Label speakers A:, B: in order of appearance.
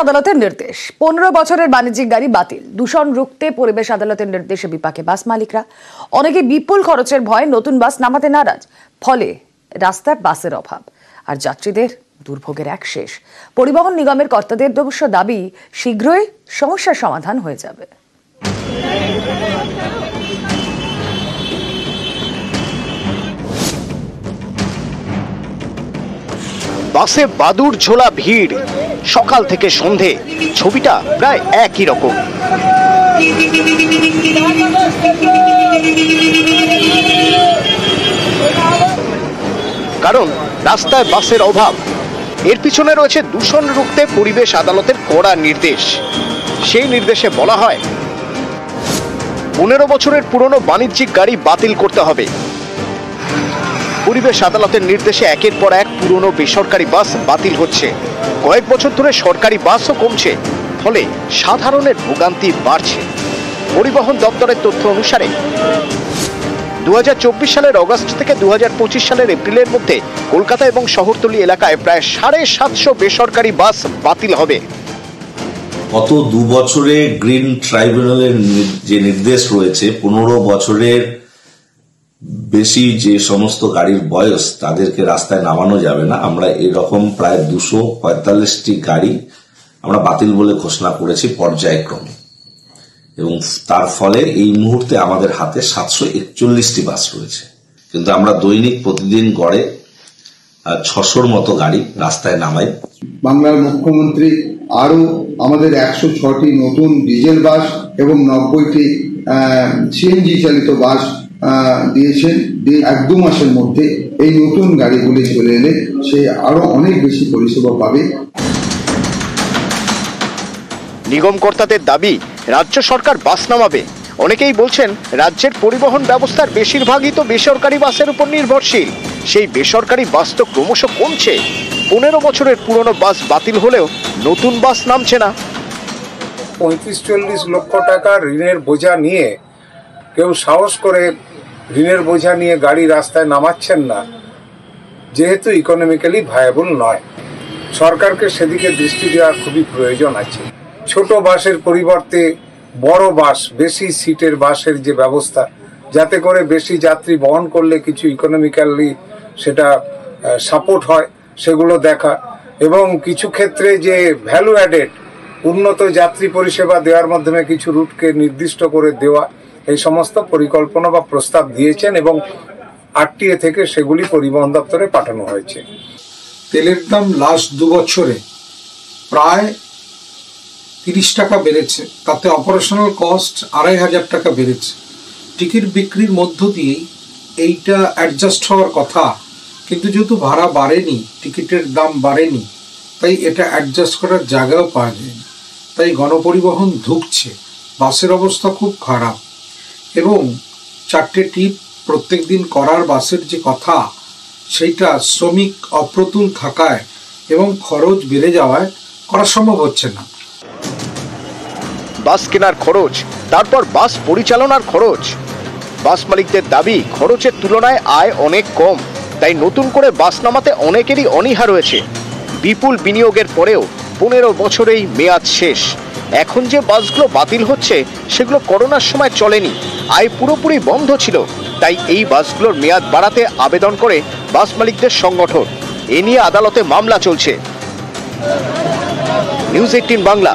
A: আদালতের নির্দেশ 15 বছরের বাণিজ্যিক গাড়ি বাতিল। দূষণ রুখতে পরিবেশ আদালতের নির্দেশে বিপাকে বাস মালিকরা। অনেকে বিপুল খরচের ভয়ে নতুন বাস নামাতে নারাজ। ফলে রাস্তায় বাসের অভাব আর যাত্রীদের দুর্ভোগের এক শেষ। পরিবহন নিগমের কর্তাদের অবশ্য দাবি শীঘ্রই সমস্যার সমাধান হয়ে যাবে।
B: বাসে বাদুর ঝোলা ভিড়, সকাল থেকে সন্ধে ছবিটা প্রায় একই রকম। কারণ রাস্তায় বাসের অভাব। এর পিছনে রয়েছে দূষণ রুখতে পরিবেশ আদালতের কড়া নির্দেশ। সেই নির্দেশে বলা হয় 15 বছরের পুরনো বাণিজ্যিক গাড়ি বাতিল করতে হবে। পরিবেশ আদালতের নির্দেশে একের পর এক পুরনো বেসরকারি বাস বাতিল হচ্ছে। কয়েক বছর ধরে সরকারি বাসও কমছে, ফলে সাধারণের ভোগান্তি বাড়ছে। পরিবহন দপ্তরের তথ্য অনুসারে 2024 সালের অগস্ট থেকে 2025 সালের এপ্রিলের মধ্যে কলকাতা এবং শহরতলি এলাকায় প্রায় 750 বেসরকারি বাস বাতিল হবে।
C: গত 2 বছরে গ্রিন ট্রাইব্যুনালের যে নির্দেশ রয়েছে 15 বছরের বেশি যে সমস্ত গাড়ির বয়স তাদেরকে রাস্তায় নামানো যাবে না। আমরা এরকম প্রায় 245টি গাড়ি আমরা বাতিল বলে ঘোষণা করেছি পর্যায়ক্রমে, এবং তার ফলে এই মুহূর্তে আমাদের হাতে 741টি বাস রয়েছে। কিন্তু আমরা দৈনিক প্রতিদিন গড়ে 600-র মতো গাড়ি রাস্তায় নামাই।
D: বাংলার মুখ্যমন্ত্রী আরো আমাদের 106টি নতুন ডিজেল বাস এবং 90টি সিএনজি চালিত বাস দিয়েছেন। 1-2 মাসের মধ্যে এই নতুন গাড়িগুলি চলে এলে সে আরো অনেক বেশি পরিষেবা পাবে।
B: নিগম কর্তাদের দাবি রাজ্য সরকার বাস নামাবে। অনেকেই বলছেন রাজ্যের পরিবহন ব্যবস্থার বেশিরভাগই তো বেসরকারি বাসের উপর নির্ভরশীল। সেই বেসরকারি বাস তো ক্রমশ কমছে। 15 বছরের পুরনো বাস বাতিল হলেও নতুন বাস নামছে না।
E: 35-40 লক্ষ টাকা ঋণের বোঝা নিয়ে কেউ সাহস করে ঋণের বোঝা নিয়ে গাড়ি রাস্তায় নামাচ্ছেন না, যেহেতু ইকোনমিক্যালি ভায়াবল নয়। সরকারকে সেদিকে দৃষ্টি দেওয়া খুবই প্রয়োজন আছে। ছোট বাসের পরিবর্তে বড় বাস, বেশি সিটের বাসের যে ব্যবস্থা, যাতে করে বেশি যাত্রী বহন করলে কিছু ইকোনমিক্যালি সেটা সাপোর্ট হয়, সেগুলো দেখা, এবং কিছু ক্ষেত্রে যে ভ্যালু অ্যাডেড উন্নত যাত্রী পরিষেবা দেওয়ার মাধ্যমে কিছু রুটকে নির্দিষ্ট করে দেওয়া, এই সমস্ত পরিকল্পনা বা প্রস্তাব দিয়েছেন এবং আরটিএ থেকে সেগুলি পরিবহন দপ্তরে পাঠানো হয়েছে।
F: তেলের দাম লাস্ট 2 বছরে প্রায় 30 টাকা বেড়েছে, তাতে অপারেশনাল কস্ট 2500 টাকা বেড়েছে। টিকিট বিক্রির মধ্য দিয়েই এইটা অ্যাডজাস্ট হওয়ার কথা, কিন্তু যেহেতু ভাড়া বাড়েনি, টিকিটের দাম বাড়েনি, তাই এটা অ্যাডজাস্ট করার জায়গাও পাওয়া যায় না। তাই গণপরিবহন ধুঁকছে, বাসের অবস্থা খুব খারাপ, এবং 4টে ট্রিপ প্রত্যেক দিন করার বাসের যে কথা, সেইটা শ্রমিক অপ্রতুল থাকায় এবং খরচ বেড়ে যাওয়ায় করা সম্ভব হচ্ছে না।
B: বাস কেনার খরচ, তারপর বাস পরিচালনার খরচ। বাস মালিকদের দাবি খরচের তুলনায় আয় অনেক কম, তাই নতুন করে বাস নামাতে অনেকেরই অনীহা রয়েছে। বিপুল বিনিয়োগের পরেও 15 বছরেই মেয়াদ শেষ। এখন যে বাসগুলো বাতিল হচ্ছে সেগুলো করোনার সময় চলেনি, আয় পুরোপুরি বন্ধ ছিল। তাই এই বাসগুলোর মেয়াদ বাড়াতে আবেদন করে বাস মালিকদের সংগঠন। এ নিয়ে আদালতে মামলা চলছে। নিউজ 18 বাংলা।